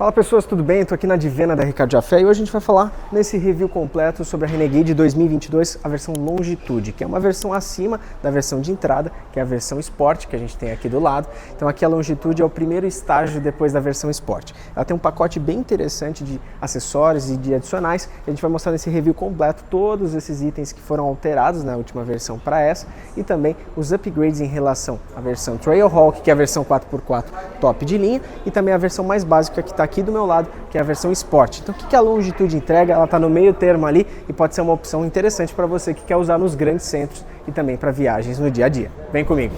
Fala pessoas, tudo bem? Estou aqui na Divena da Ricardo Jafé e hoje a gente vai falar nesse review completo sobre a Renegade 2022, a versão Longitude, que é uma versão acima da versão de entrada, que é a versão Sport, que a gente tem aqui do lado. Então aqui a Longitude é o primeiro estágio depois da versão Sport. Ela tem um pacote bem interessante de acessórios e de adicionais, e a gente vai mostrar nesse review completo todos esses itens que foram alterados na última versão para essa, e também os upgrades em relação à versão Trailhawk, que é a versão 4x4 top de linha, e também a versão mais básica que está aqui do meu lado, que é a versão Sport. Então o que a Longitude entrega? Ela está no meio termo ali e pode ser uma opção interessante para você que quer usar nos grandes centros e também para viagens no dia a dia. Vem comigo!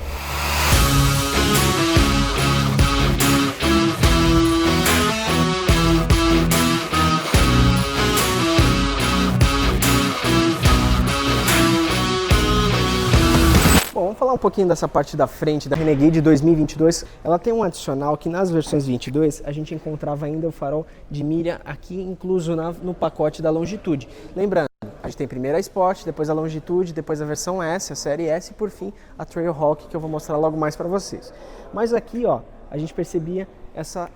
Vamos falar um pouquinho dessa parte da frente da Renegade 2022. Ela tem um adicional que nas versões 22 a gente encontrava ainda o farol de milha aqui incluso no pacote da Longitude. Lembrando, a gente tem primeiro a Sport, depois a Longitude, depois a versão S, a série S e por fim a Trailhawk, que eu vou mostrar logo mais para vocês. Mas aqui, ó, a gente percebia essa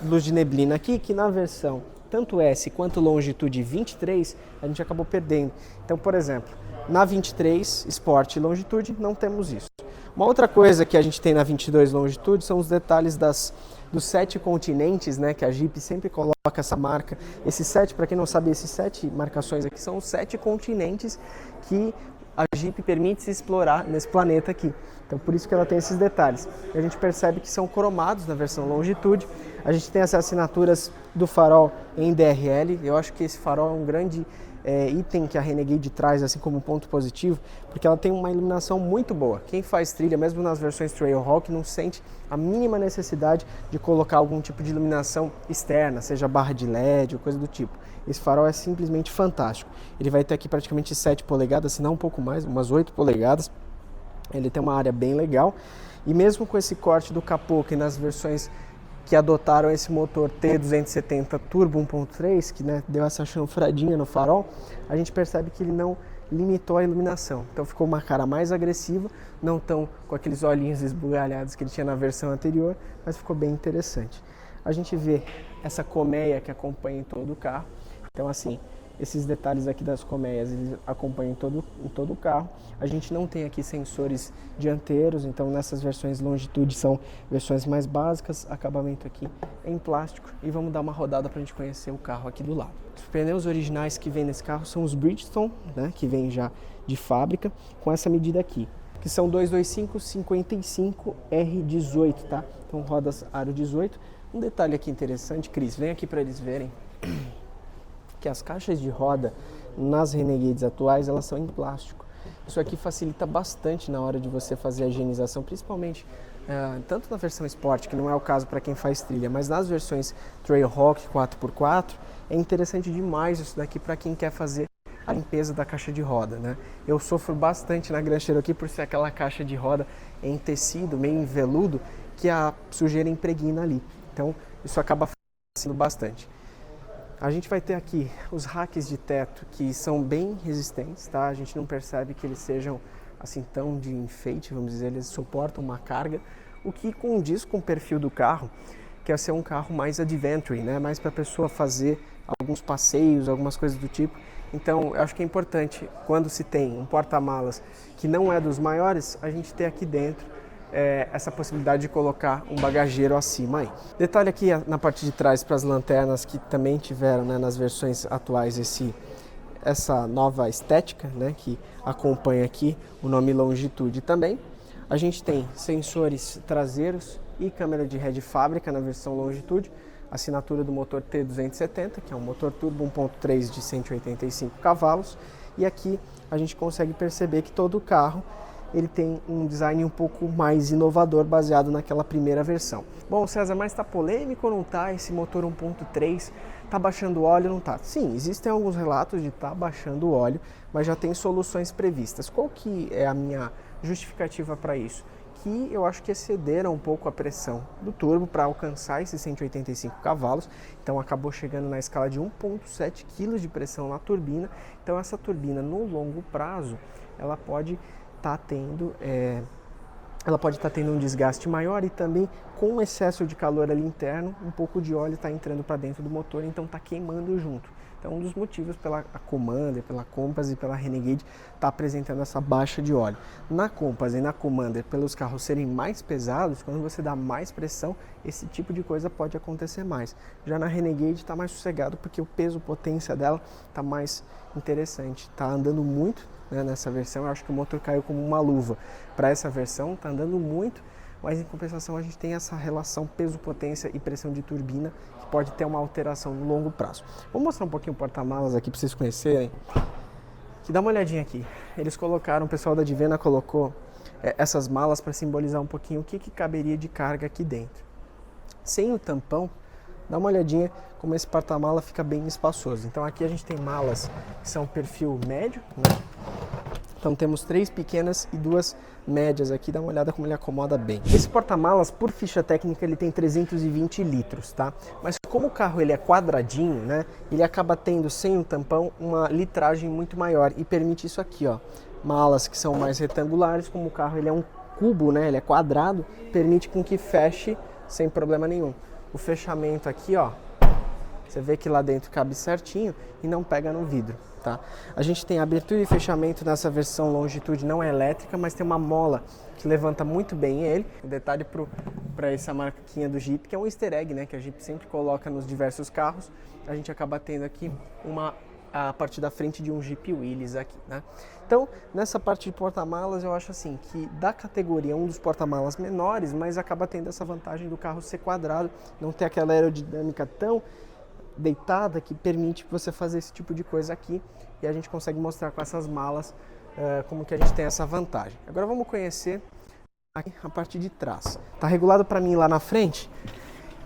luz de neblina aqui que na versão tanto S quanto Longitude 23 a gente acabou perdendo. Então, por exemplo, na 23 Sport e Longitude não temos isso. Uma outra coisa que a gente tem na 22 Longitude são os detalhes dos 7 continentes, né, que a Jeep sempre coloca essa marca. Esses 7, para quem não sabe, esses 7 marcações aqui são os 7 continentes que a Jeep permite se explorar nesse planeta aqui. Então por isso que ela tem esses detalhes. E a gente percebe que são cromados na versão Longitude. A gente tem as assinaturas do farol em DRL. Eu acho que esse farol é um grande item que a Renegade traz assim como ponto positivo, porque ela tem uma iluminação muito boa. Quem faz trilha, mesmo nas versões Trailhawk, não sente a mínima necessidade de colocar algum tipo de iluminação externa, seja barra de LED ou coisa do tipo. Esse farol é simplesmente fantástico. Ele vai ter aqui praticamente 7 polegadas, se não um pouco mais, umas 8 polegadas. Ele tem uma área bem legal. E mesmo com esse corte do capô, que nas versões que adotaram esse motor T270 Turbo 1.3, que deu essa chanfradinha no farol, a gente percebe que ele não limitou a iluminação. Então ficou uma cara mais agressiva, não tão com aqueles olhinhos esbugalhados que ele tinha na versão anterior, mas ficou bem interessante. A gente vê essa colmeia que acompanha em todo o carro. Então assim, esses detalhes aqui das colmeias, eles acompanham em todo o carro. A gente não tem aqui sensores dianteiros, então nessas versões Longitude são versões mais básicas, acabamento aqui em plástico. E vamos dar uma rodada para a gente conhecer o carro aqui do lado. Os pneus originais que vem nesse carro são os Bridgestone, né, que vem já de fábrica, com essa medida aqui, que são 225/55R18, tá? Então rodas aro 18. Um detalhe aqui interessante, Cris, vem aqui para eles verem que as caixas de roda nas Renegades atuais, elas são em plástico. Isso aqui facilita bastante na hora de você fazer a higienização, principalmente tanto na versão Sport, que não é o caso para quem faz trilha, mas nas versões Trailhawk 4x4, é interessante demais isso daqui para quem quer fazer a limpeza da caixa de roda, né? Eu sofro bastante na Gran Cherokee por ser aquela caixa de roda em tecido, meio em veludo, que a sujeira impregna ali. Então, isso acaba facilitando bastante. A gente vai ter aqui os racks de teto que são bem resistentes, tá? A gente não percebe que eles sejam assim tão de enfeite, vamos dizer, eles suportam uma carga, o que condiz com o perfil do carro, que é ser um carro mais adventure, né? Mais para a pessoa fazer alguns passeios, algumas coisas do tipo. Então, eu acho que é importante, quando se tem um porta-malas que não é dos maiores, a gente ter aqui dentro essa possibilidade de colocar um bagageiro acima aí. Detalhe aqui na parte de trás para as lanternas que também tiveram, né, nas versões atuais essa nova estética, né, que acompanha aqui o nome Longitude também. A gente tem sensores traseiros e câmera de ré de fábrica na versão Longitude, assinatura do motor T270, que é um motor turbo 1.3 de 185 cavalos, e aqui a gente consegue perceber que todo o carro ele tem um design um pouco mais inovador, baseado naquela primeira versão. Bom, César, mas está polêmico ou não está? Esse motor 1.3 está baixando óleo ou não está? Sim, existem alguns relatos de estar baixando óleo, mas já tem soluções previstas. Qual que é a minha justificativa para isso? Que eu acho que excederam um pouco a pressão do turbo para alcançar esses 185 cavalos, então acabou chegando na escala de 1.7 kg de pressão na turbina. Então essa turbina, no longo prazo, ela pode estar tendo um desgaste maior e também com excesso de calor ali interno, um pouco de óleo está entrando para dentro do motor, então está queimando junto. Então, um dos motivos pela Commander, pela Compass e pela Renegade está apresentando essa baixa de óleo. Na Compass e na Commander, pelos carros serem mais pesados, quando você dá mais pressão, esse tipo de coisa pode acontecer mais. Já na Renegade está mais sossegado, porque o peso, potência dela está mais interessante. Está andando muito, né, nessa versão, eu acho que o motor caiu como uma luva. Para essa versão, está andando muito, mas em compensação a gente tem essa relação peso-potência e pressão de turbina, que pode ter uma alteração no longo prazo. Vou mostrar um pouquinho o porta-malas aqui para vocês conhecerem. Que dá uma olhadinha aqui. Eles colocaram, o pessoal da Divena colocou essas malas para simbolizar um pouquinho o que caberia de carga aqui dentro. Sem o tampão, dá uma olhadinha como esse porta-mala fica bem espaçoso. Então aqui a gente tem malas que são perfil médio, né? Então temos 3 pequenas e 2 médias aqui, dá uma olhada como ele acomoda bem. Esse porta-malas, por ficha técnica, ele tem 320 litros, tá? Mas como o carro ele é quadradinho, né? Ele acaba tendo, sem o tampão, uma litragem muito maior e permite isso aqui, ó. Malas que são mais retangulares, como o carro ele é um cubo, né? Ele é quadrado, permite com que feche sem problema nenhum. O fechamento aqui, ó, você vê que lá dentro cabe certinho e não pega no vidro, tá? A gente tem abertura e fechamento nessa versão Longitude, não é elétrica, mas tem uma mola que levanta muito bem ele. Um detalhe para essa marquinha do Jeep, que é um easter egg, né, que a Jeep sempre coloca nos diversos carros. A gente acaba tendo aqui a parte da frente de um Jeep Willys aqui, né? Então, nessa parte de porta-malas, eu acho assim, que da categoria um dos porta-malas menores, mas acaba tendo essa vantagem do carro ser quadrado, não ter aquela aerodinâmica tão deitada que permite você fazer esse tipo de coisa aqui, e a gente consegue mostrar com essas malas como que a gente tem essa vantagem. Agora vamos conhecer aqui a parte de trás. Tá regulado para mim lá na frente,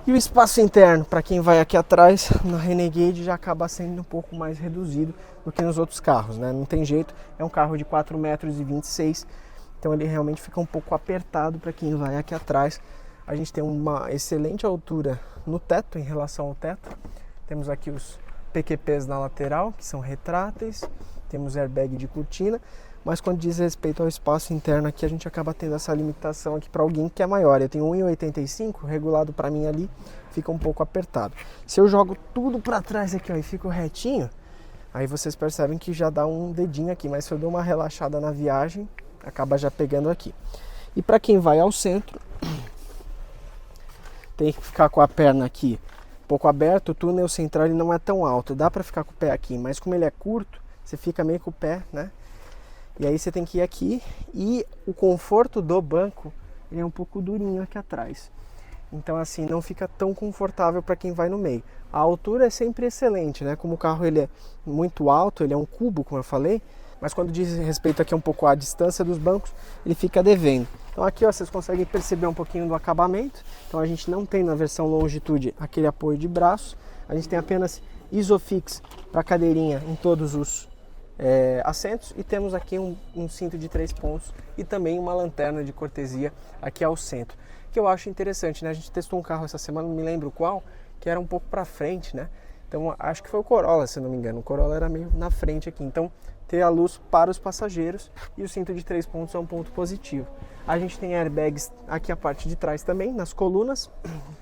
e o espaço interno para quem vai aqui atrás na Renegade já acaba sendo um pouco mais reduzido do que nos outros carros, né? Não tem jeito, é um carro de 4,26 m, então ele realmente fica um pouco apertado para quem vai aqui atrás. A gente tem uma excelente altura no teto, em relação ao teto. Temos aqui os PQPs na lateral, que são retráteis, temos airbag de cortina, mas quando diz respeito ao espaço interno aqui, a gente acaba tendo essa limitação aqui para alguém que é maior. Eu tenho 1,85 m, regulado para mim ali, fica um pouco apertado. Se eu jogo tudo para trás aqui, ó, e fico retinho, aí vocês percebem que já dá um dedinho aqui, mas se eu dou uma relaxada na viagem, acaba já pegando aqui. E para quem vai ao centro, tem que ficar com a perna aqui um pouco aberto. O túnel central ele não é tão alto, dá para ficar com o pé aqui, mas como ele é curto, você fica meio com o pé, né? E aí você tem que ir aqui, e o conforto do banco ele é um pouco durinho aqui atrás. Então assim, não fica tão confortável para quem vai no meio. A altura é sempre excelente, né? Como o carro ele é muito alto, ele é um cubo, como eu falei, mas quando diz respeito aqui um pouco à distância dos bancos, ele fica devendo. Então aqui, ó, vocês conseguem perceber um pouquinho do acabamento. Então a gente não tem na versão Longitude aquele apoio de braço, a gente tem apenas Isofix para cadeirinha em todos os assentos, e temos aqui um cinto de 3 pontos e também uma lanterna de cortesia aqui ao centro, que eu acho interessante, né? A gente testou um carro essa semana, não me lembro qual, que era um pouco para frente, né? Então acho que foi o Corolla, se não me engano. O Corolla era meio na frente aqui, então ter a luz para os passageiros, e o cinto de 3 pontos é um ponto positivo. A gente tem airbags aqui a parte de trás também, nas colunas.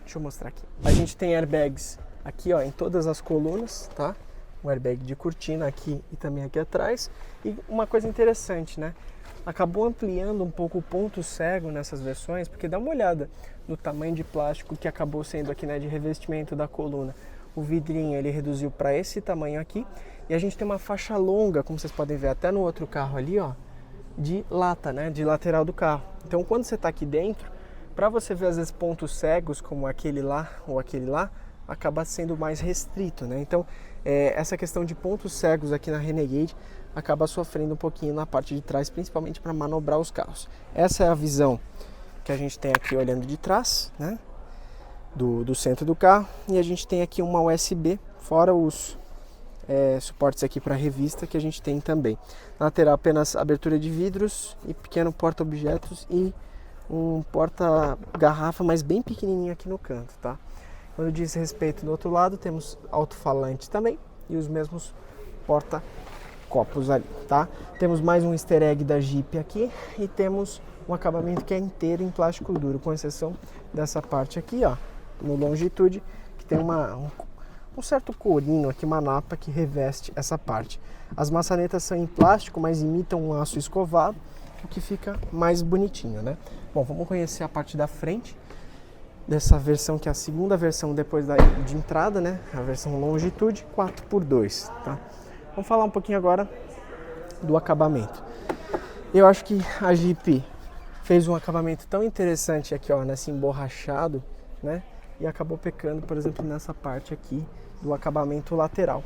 Deixa eu mostrar aqui. A gente tem airbags aqui, ó, em todas as colunas, tá? Um airbag de cortina aqui e também aqui atrás. E uma coisa interessante, né? Acabou ampliando um pouco o ponto cego nessas versões, porque dá uma olhada no tamanho de plástico que acabou sendo aqui, né, de revestimento da coluna. O vidrinho ele reduziu para esse tamanho aqui, e a gente tem uma faixa longa, como vocês podem ver até no outro carro ali, ó, de lata, né, de lateral do carro. Então quando você está aqui dentro, para você ver às vezes pontos cegos como aquele lá ou aquele lá, acaba sendo mais restrito, né? Então essa questão de pontos cegos aqui na Renegade acaba sofrendo um pouquinho na parte de trás, principalmente para manobrar os carros. Essa é a visão que a gente tem aqui olhando de trás, né, do centro do carro. E a gente tem aqui uma USB, fora os suportes aqui para revista que a gente tem também. Na lateral apenas abertura de vidros e pequeno porta-objetos e um porta-garrafa, mas bem pequenininho aqui no canto, tá? Quando diz respeito do outro lado, temos alto-falante também e os mesmos porta-copos ali, tá? Temos mais um easter egg da Jeep aqui, e temos um acabamento que é inteiro em plástico duro, com exceção dessa parte aqui, ó, no Longitude, que tem um certo corinho aqui, uma napa que reveste essa parte. As maçanetas são em plástico, mas imitam um aço escovado, o que fica mais bonitinho, né? Bom, vamos conhecer a parte da frente dessa versão, que é a segunda versão depois de entrada, né? A versão Longitude 4x2, tá? Vamos falar um pouquinho agora do acabamento. Eu acho que a Jeep fez um acabamento tão interessante aqui, ó, nesse emborrachado, né? E acabou pecando, por exemplo, nessa parte aqui do acabamento lateral.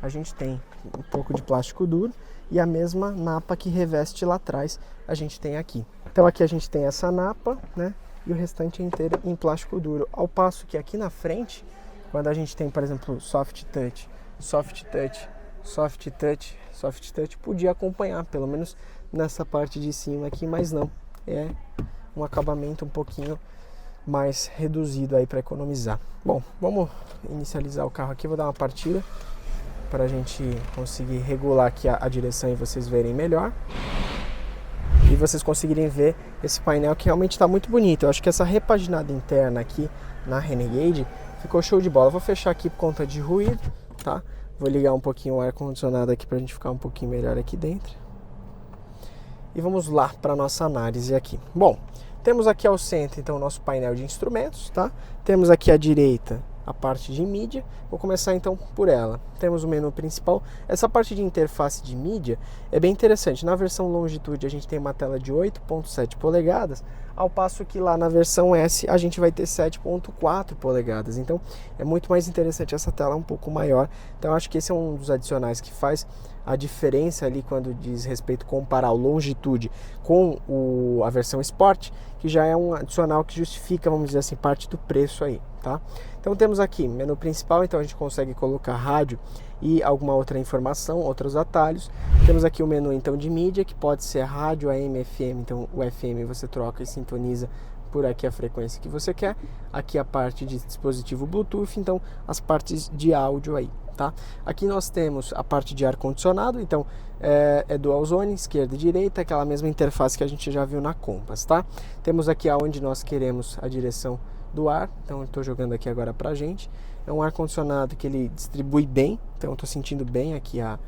A gente tem um pouco de plástico duro e a mesma napa que reveste lá atrás a gente tem aqui. Então aqui a gente tem essa napa, né? E o restante inteiro em plástico duro. Ao passo que aqui na frente, quando a gente tem, por exemplo, soft touch, soft touch, soft touch, soft touch, podia acompanhar, pelo menos nessa parte de cima aqui, mas não. É um acabamento um pouquinho mais reduzido aí para economizar. Bom, vamos inicializar o carro aqui, vou dar uma partida para a gente conseguir regular aqui a direção e vocês verem melhor. E vocês conseguirem ver esse painel que realmente está muito bonito. Eu acho que essa repaginada interna aqui na Renegade ficou show de bola. Vou fechar aqui por conta de ruído, tá? Vou ligar um pouquinho o ar-condicionado aqui para a gente ficar um pouquinho melhor aqui dentro. E vamos lá para a nossa análise aqui. Bom, temos aqui ao centro então o nosso painel de instrumentos, tá? Temos aqui à direita a parte de mídia. Vou começar então por ela. Temos o menu principal. Essa parte de interface de mídia é bem interessante. Na versão Longitude a gente tem uma tela de 8.7 polegadas, ao passo que lá na versão S a gente vai ter 7.4 polegadas. Então é muito mais interessante essa tela um pouco maior. Então acho que esse é um dos adicionais que faz a diferença ali quando diz respeito a comparar o Longitude com a versão Sport, que já é um adicional que justifica, vamos dizer assim, parte do preço aí, tá? Então temos aqui menu principal, então a gente consegue colocar rádio e alguma outra informação, outros atalhos. Temos aqui o menu então de mídia, que pode ser rádio, AM, FM, então o FM você troca e sintoniza por aqui a frequência que você quer. Aqui a parte de dispositivo Bluetooth, então as partes de áudio aí, tá? Aqui nós temos a parte de ar-condicionado, então é dual zone, esquerda e direita, aquela mesma interface que a gente já viu na Compass, tá? Temos aqui aonde nós queremos a direção do ar, então eu estou jogando aqui agora pra gente. É um ar-condicionado que ele distribui bem, então eu estou sentindo bem aqui a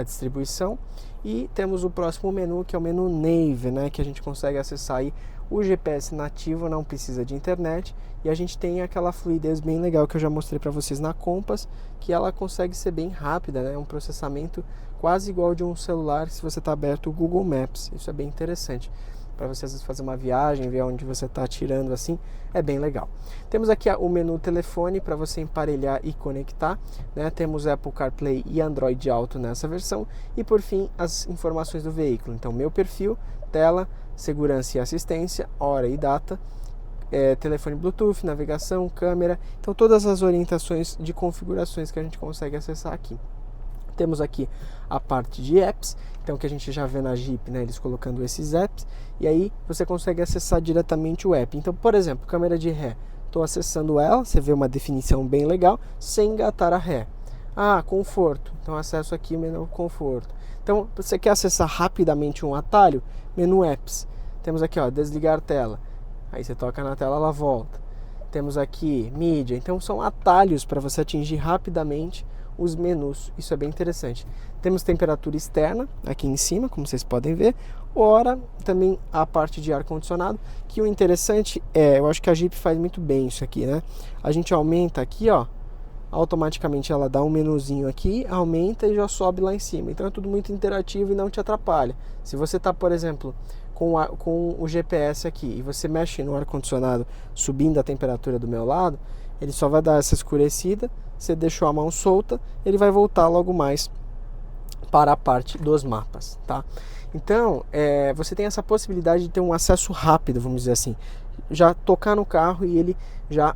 distribuição. E temos o próximo menu, que é o menu Nave, né, que a gente consegue acessar aí o GPS nativo, não precisa de internet, e a gente tem aquela fluidez bem legal que eu já mostrei para vocês na Compass, que ela consegue ser bem rápida, né, um processamento quase igual de um celular se você está aberto o Google Maps. Isso é bem interessante para você às vezes fazer uma viagem, ver onde você está atirando assim, é bem legal. Temos aqui o menu telefone para você emparelhar e conectar, né? Temos Apple CarPlay e Android Auto nessa versão, e por fim as informações do veículo, então meu perfil, tela, segurança e assistência, hora e data, telefone Bluetooth, navegação, câmera, então todas as orientações de configurações que a gente consegue acessar aqui. Temos aqui a parte de apps, então que a gente já vê na Jeep, né, eles colocando esses apps, e aí você consegue acessar diretamente o app. Então, por exemplo, câmera de ré, estou acessando ela, você vê uma definição bem legal, sem engatar a ré. Ah, conforto, então acesso aqui o menu conforto. Então, você quer acessar rapidamente um atalho, menu apps. Temos aqui, ó, desligar tela, aí você toca na tela, ela volta. Temos aqui mídia, então são atalhos para você atingir rapidamente os menus, isso é bem interessante. Temos temperatura externa aqui em cima, como vocês podem ver, hora, também a parte de ar-condicionado, que o interessante eu acho que a Jeep faz muito bem isso aqui, né? A gente aumenta aqui, ó, automaticamente ela dá um menuzinho aqui, aumenta e já sobe lá em cima, então é tudo muito interativo e não te atrapalha. Se você tá, por exemplo, com o GPS aqui e você mexe no ar-condicionado subindo a temperatura do meu lado, ele só vai dar essa escurecida. Você deixou a mão solta, ele vai voltar logo mais para a parte dos mapas, tá? Então, você tem essa possibilidade de ter um acesso rápido, vamos dizer assim, já tocar no carro e ele já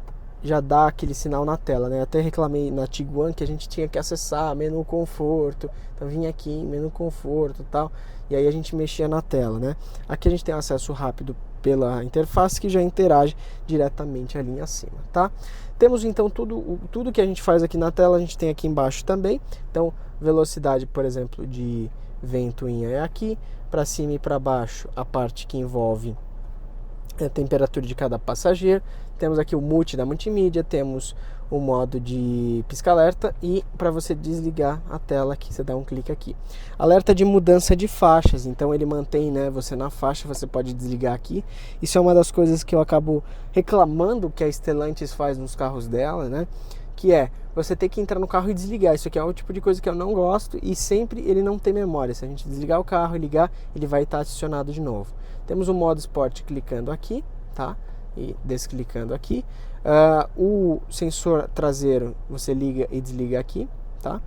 dá aquele sinal na tela, né? Até reclamei na Tiguan que a gente tinha que acessar menu conforto, então vinha aqui em menu conforto e tal, e aí a gente mexia na tela, né? Aqui a gente tem acesso rápido pela interface que já interage diretamente ali acima, tá? Temos então tudo que a gente faz aqui na tela, a gente tem aqui embaixo também. Então, velocidade, por exemplo, de ventoinha é aqui, para cima e para baixo a parte que envolve a temperatura de cada passageiro, temos aqui o multi da multimídia, temos o modo de pisca-alerta e para você desligar a tela aqui, você dá um clique aqui. Alerta de mudança de faixas, então ele mantém, né, você na faixa, você pode desligar aqui. Isso é uma das coisas que eu acabo reclamando que a Stellantis faz nos carros dela, né, que é você ter que entrar no carro e desligar. Isso aqui é o tipo de coisa que eu não gosto e sempre ele não tem memória. Se a gente desligar o carro e ligar, ele vai estar acionado de novo. Temos o modo Sport clicando aqui, tá? E desclicando aqui. O sensor traseiro você liga e desliga aqui, tá?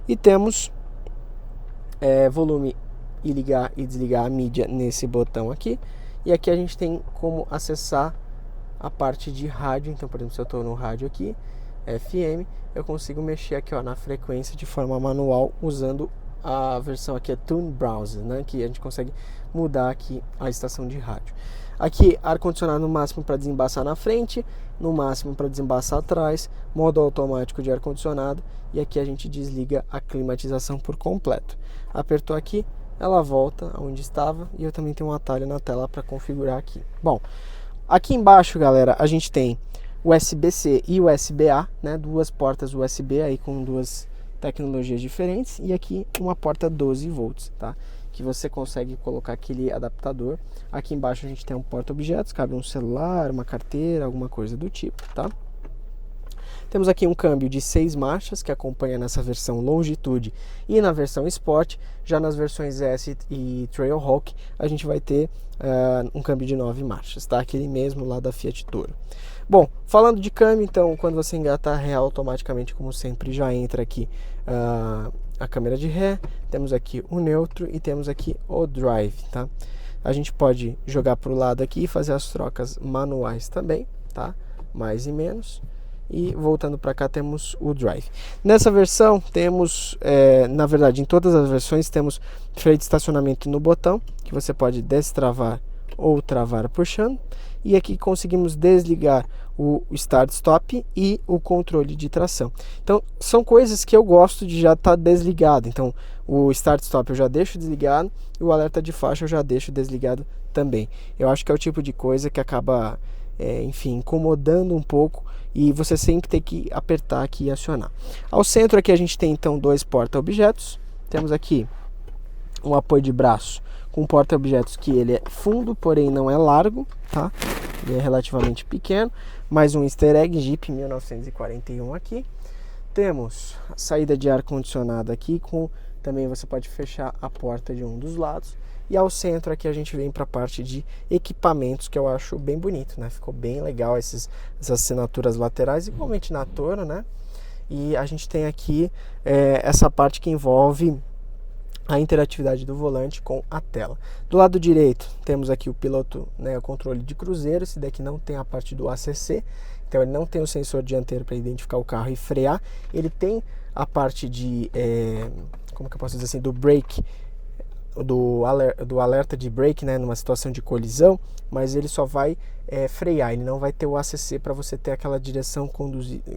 E temos volume e ligar e desligar a mídia nesse botão aqui. E aqui a gente tem como acessar a parte de rádio. Então, por exemplo, se eu estou no rádio aqui, FM, eu consigo mexer aqui, ó, na frequência de forma manual usando a versão aqui é Tune Browser, né, que a gente consegue mudar aqui a estação de rádio. Aqui ar-condicionado no máximo para desembaçar na frente, no máximo para desembaçar atrás, modo automático de ar-condicionado e aqui a gente desliga a climatização por completo. Apertou aqui, ela volta aonde estava e eu também tenho um atalho na tela para configurar aqui. Bom, aqui embaixo, galera, a gente tem USB-C e USB-A, né, duas portas USB aí com duas tecnologias diferentes e aqui uma porta 12 volts, tá? Que você consegue colocar aquele adaptador. Aqui embaixo a gente tem um porta-objetos, cabe um celular, uma carteira, alguma coisa do tipo, tá? Temos aqui um câmbio de 6 marchas que acompanha nessa versão Longitude e na versão Sport. Já nas versões S e Trailhawk a gente vai ter um câmbio de 9 marchas, tá? Aquele mesmo lá da Fiat Toro. Bom, falando de câmbio, então, quando você engata a ré automaticamente, como sempre, já entra aqui a câmera de ré, temos aqui o neutro e temos aqui o drive, tá? A gente pode jogar para o lado aqui e fazer as trocas manuais também, tá? Mais e menos. E voltando para cá temos o drive. Nessa versão temos, na verdade em todas as versões temos freio de estacionamento no botão, que você pode destravar ou travar puxando. E aqui conseguimos desligar o Start Stop e o controle de tração. Então são coisas que eu gosto de já estar desligado. Então o Start Stop eu já deixo desligado e o alerta de faixa eu já deixo desligado também. Eu acho que é o tipo de coisa que acaba, enfim, incomodando um pouco e você sempre tem que apertar aqui e acionar. Ao centro aqui a gente tem então dois porta-objetos. Temos aqui um apoio de braço com porta-objetos que ele é fundo, porém não é largo, tá? Ele é relativamente pequeno. Mais um easter egg Jeep 1941 aqui. Temos a saída de ar-condicionado aqui, com também você pode fechar a porta de um dos lados. E ao centro aqui a gente vem para a parte de equipamentos, que eu acho bem bonito, né? Ficou bem legal essas assinaturas laterais, igualmente na Toro, né? E a gente tem aqui essa parte que envolve a interatividade do volante com a tela. Do lado direito temos aqui o piloto, né, o controle de cruzeiro. Esse daqui não tem a parte do ACC, então ele não tem o sensor dianteiro para identificar o carro e frear. Ele tem a parte de, como que eu posso dizer assim, do brake, do alerta de brake, né, numa situação de colisão, mas ele só vai frear, ele não vai ter o ACC para você ter aquela direção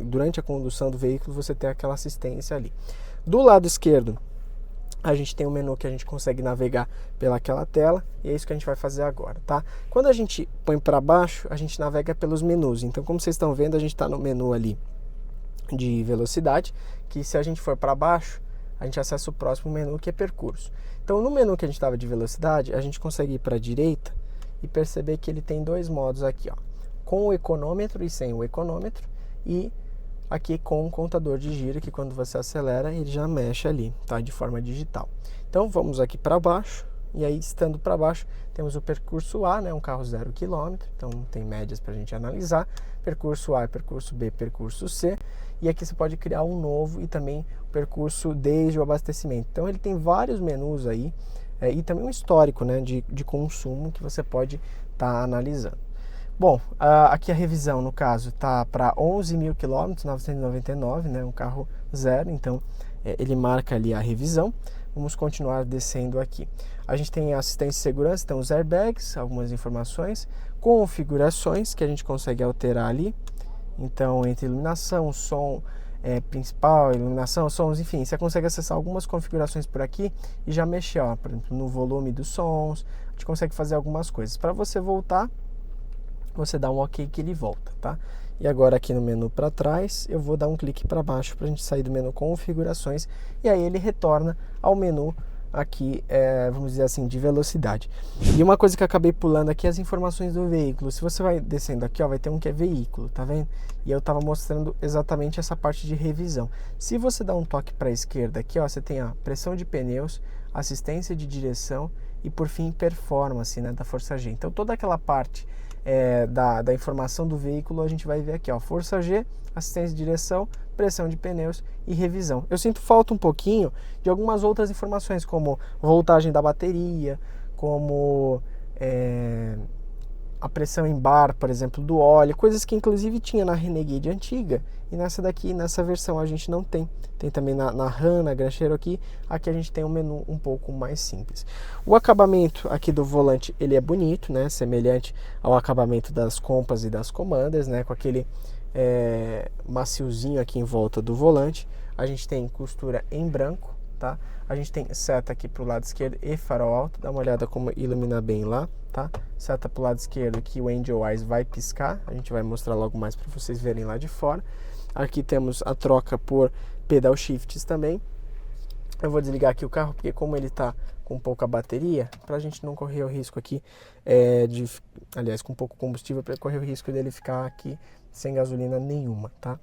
durante a condução do veículo, você ter aquela assistência ali. Do lado esquerdo a gente tem um menu que a gente consegue navegar pelaquela tela e é isso que a gente vai fazer agora, tá? Quando a gente põe para baixo, a gente navega pelos menus. Então, como vocês estão vendo, a gente está no menu ali de velocidade, que se a gente for para baixo, a gente acessa o próximo menu, que é percurso. Então, no menu que a gente estava de velocidade, a gente consegue ir para a direita e perceber que ele tem dois modos aqui, ó, com o econômetro e sem o econômetro, e aqui com o contador de giro, que quando você acelera ele já mexe ali, tá? De forma digital. Então vamos aqui para baixo, e aí estando para baixo temos o percurso A, né? Um carro 0 km, então tem médias para a gente analisar. Percurso A, percurso B, percurso C, e aqui você pode criar um novo e também o percurso desde o abastecimento. Então ele tem vários menus aí e também um histórico, né? De consumo que você pode estar analisando. Bom, aqui a revisão, no caso, está para 11 mil quilômetros, 999, né, um carro zero, então ele marca ali a revisão. Vamos continuar descendo aqui. A gente tem assistência de segurança, então os airbags, algumas informações, configurações que a gente consegue alterar ali. Então, entre iluminação, som principal, iluminação, sons, enfim, você consegue acessar algumas configurações por aqui e já mexer, ó, por exemplo, no volume dos sons. A gente consegue fazer algumas coisas. Para você voltar, você dá um OK que ele volta, tá? E agora aqui no menu para trás, eu vou dar um clique para baixo para a gente sair do menu configurações e aí ele retorna ao menu aqui, vamos dizer assim, de velocidade. E uma coisa que eu acabei pulando aqui é as informações do veículo. Se você vai descendo aqui, ó, vai ter um que é veículo, tá vendo? E eu estava mostrando exatamente essa parte de revisão. Se você dá um toque para a esquerda aqui, ó, você tem a pressão de pneus, assistência de direção e por fim performance, né, da força G. Então toda aquela parte da informação do veículo a gente vai ver aqui, ó, força G, assistência de direção, pressão de pneus e revisão. Eu sinto falta um pouquinho de algumas outras informações, como voltagem da bateria, como a pressão em bar, por exemplo, do óleo, coisas que inclusive tinha na Renegade antiga e nessa daqui, nessa versão a gente não tem. Tem também na RAM, na Grand Cherokee, aqui a gente tem um menu um pouco mais simples. O acabamento aqui do volante, ele é bonito, né, semelhante ao acabamento das Compass e das Commanders, né, com aquele maciozinho aqui em volta do volante. A gente tem costura em branco, tá? A gente tem seta aqui pro lado esquerdo e farol alto, dá uma olhada como ilumina bem lá, tá? Seta pro lado esquerdo que o Angel Eyes vai piscar, a gente vai mostrar logo mais para vocês verem lá de fora. Aqui temos a troca por pedal shifts também. Eu vou desligar aqui o carro porque como ele tá com pouca bateria, para a gente não correr o risco aqui aliás, com pouco combustível, para correr o risco dele ficar aqui sem gasolina nenhuma, tá?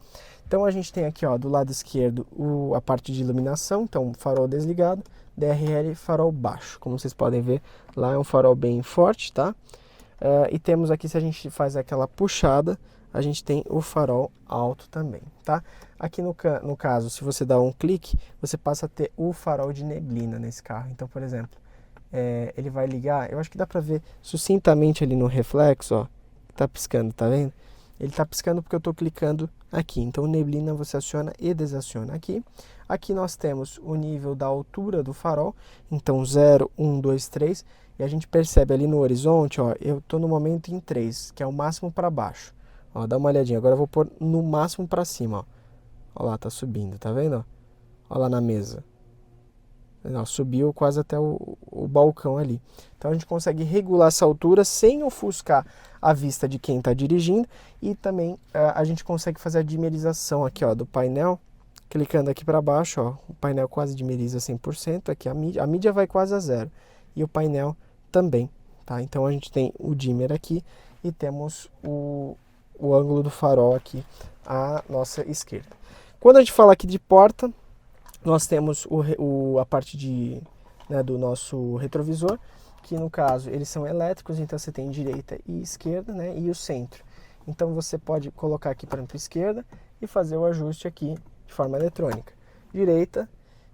Então a gente tem aqui, ó, do lado esquerdo a parte de iluminação, então farol desligado, DRL farol baixo, como vocês podem ver, lá é um farol bem forte, tá? E temos aqui, se a gente faz aquela puxada, a gente tem o farol alto também, tá? Aqui no caso, se você dá um clique, você passa a ter o farol de neblina nesse carro. Então, por exemplo, ele vai ligar, eu acho que dá pra ver sucintamente ali no reflexo, ó, tá piscando, tá vendo? Ele tá piscando porque eu tô clicando aqui. Então, neblina você aciona e desaciona aqui. Aqui nós temos o nível da altura do farol, então 0, 1, 2, 3, e a gente percebe ali no horizonte, ó, eu tô no momento em 3, que é o máximo para baixo. Ó, dá uma olhadinha, agora eu vou pôr no máximo para cima, ó. Ó lá, tá subindo, tá vendo? Ó lá na mesa. Ó, subiu quase até o balcão ali. Então a gente consegue regular essa altura sem ofuscar a vista de quem está dirigindo. E também a gente consegue fazer a dimerização aqui, ó, do painel. Clicando aqui para baixo, ó, o painel quase dimeriza 100%. Aqui a mídia vai quase a zero. E o painel também, tá? Então a gente tem o dimmer aqui e temos o ângulo do farol aqui à nossa esquerda. Quando a gente fala aqui de porta, nós temos a parte do nosso retrovisor, que no caso eles são elétricos, então você tem direita e esquerda, né, e o centro. Então você pode colocar aqui para a esquerda e fazer o ajuste aqui de forma eletrônica. Direita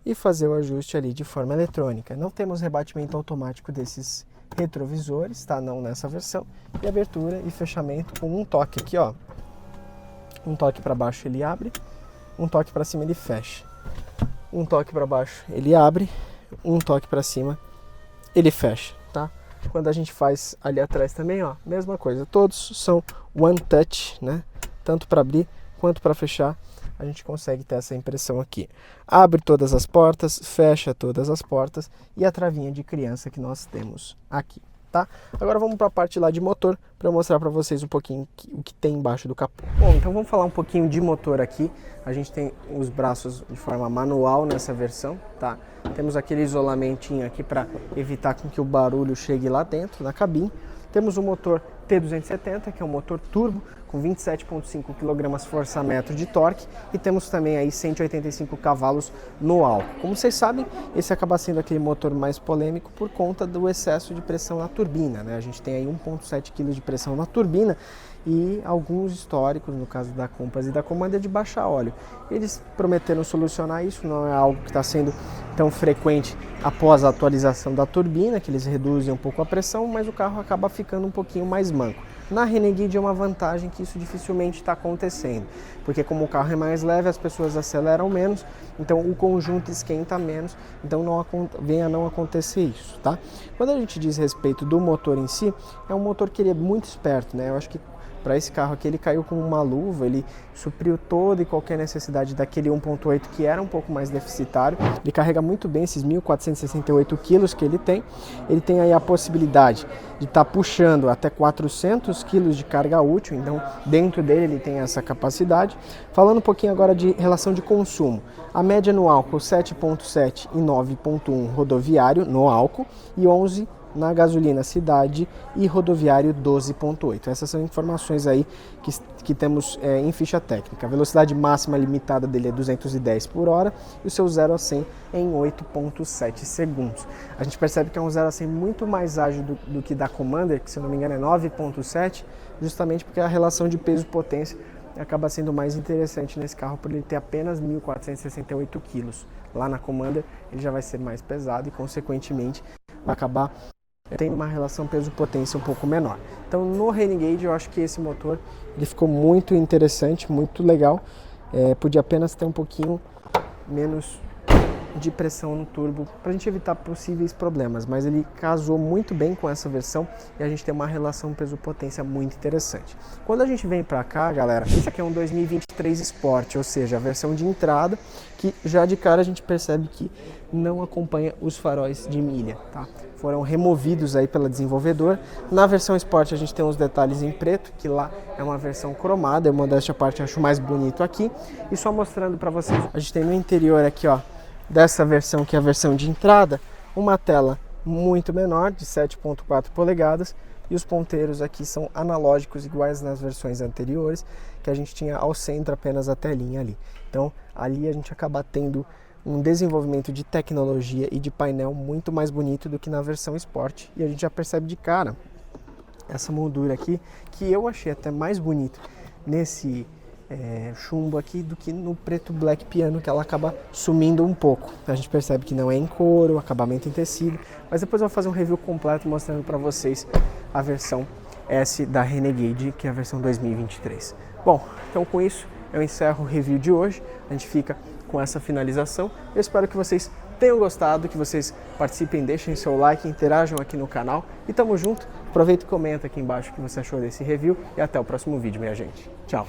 e fazer o ajuste ali de forma eletrônica. Não temos rebatimento automático desses retrovisores, tá? Não nessa versão. E abertura e fechamento com um toque aqui, ó. Um toque para baixo ele abre, um toque para cima ele fecha. Um toque para baixo ele abre, um toque para cima ele fecha, tá? Quando a gente faz ali atrás também, ó, mesma coisa. Todos são one touch, né? Tanto para abrir quanto para fechar, a gente consegue ter essa impressão aqui. Abre todas as portas, fecha todas as portas e a travinha de criança que nós temos aqui, tá? Agora vamos para a parte lá de motor para mostrar para vocês um pouquinho o que tem embaixo do capô. Bom, então vamos falar um pouquinho de motor aqui. A gente tem os braços de forma manual nessa versão, tá? Temos aquele isolamentinho aqui para evitar com que o barulho chegue lá dentro na cabine. Temos o motor T270, que é um motor turbo com 27,5 kgfm de torque e temos também aí 185 cavalos no álcool. Como vocês sabem, esse acaba sendo aquele motor mais polêmico por conta do excesso de pressão na turbina, né? A gente tem aí 1,7 kg de pressão na turbina e alguns históricos, no caso da Compass e da Commander, de baixar óleo. Eles prometeram solucionar isso, não é algo que está sendo tão frequente após a atualização da turbina, que eles reduzem um pouco a pressão, mas o carro acaba ficando um pouquinho mais manco. Na Renegade é uma vantagem que isso dificilmente está acontecendo, porque como o carro é mais leve, as pessoas aceleram menos, então o conjunto esquenta menos, então vem a não acontecer isso, tá? Quando a gente diz respeito do motor em si, é um motor que ele é muito esperto, né? Eu acho que para esse carro aqui, ele caiu com uma luva, ele supriu toda e qualquer necessidade daquele 1.8 que era um pouco mais deficitário. Ele carrega muito bem esses 1.468 quilos que ele tem. Ele tem aí a possibilidade de estar puxando até 400 quilos de carga útil, então dentro dele ele tem essa capacidade. Falando um pouquinho agora de relação de consumo. A média no álcool 7.7 e 9.1 rodoviário no álcool e 11 na gasolina cidade e rodoviário 12.8. Essas são informações aí que temos em ficha técnica. A velocidade máxima limitada dele é 210 por hora e o seu 0 a 100 em 8.7 segundos. A gente percebe que é um 0 a 100 muito mais ágil do que da Commander, que se eu não me engano é 9.7, justamente porque a relação de peso-potência acaba sendo mais interessante nesse carro por ele ter apenas 1.468 quilos. Lá na Commander ele já vai ser mais pesado e consequentemente vai acabar tendo uma relação peso-potência um pouco menor. Então no Renegade eu acho que esse motor ele ficou muito interessante, muito legal. Podia apenas ter um pouquinho menos de pressão no turbo para a gente evitar possíveis problemas, mas ele casou muito bem com essa versão e a gente tem uma relação peso-potência muito interessante. Quando a gente vem para cá, galera, esse aqui é um 2023 Sport, ou seja, a versão de entrada, que já de cara a gente percebe que não acompanha os faróis de milha, tá? Foram removidos aí pela desenvolvedora. Na versão Sport a gente tem uns detalhes em preto, que lá é uma versão cromada, eu modéstia à parte acho mais bonito aqui. E só mostrando para vocês, a gente tem no interior aqui, ó, dessa versão, que é a versão de entrada, uma tela muito menor, de 7.4 polegadas, e os ponteiros aqui são analógicos, iguais nas versões anteriores, que a gente tinha ao centro apenas a telinha ali. Então, ali a gente acaba tendo um desenvolvimento de tecnologia e de painel muito mais bonito do que na versão Sport, e a gente já percebe de cara essa moldura aqui, que eu achei até mais bonito nesse chumbo aqui do que no preto black piano, que ela acaba sumindo um pouco. A gente percebe que não é em couro, acabamento em tecido, mas depois eu vou fazer um review completo mostrando para vocês a versão S da Renegade, que é a versão 2023. Bom, então com isso eu encerro o review de hoje, a gente fica com essa finalização. Eu espero que vocês tenham gostado, que vocês participem, deixem seu like, interajam aqui no canal e tamo junto. Aproveita e comenta aqui embaixo o que você achou desse review e até o próximo vídeo, minha gente. Tchau!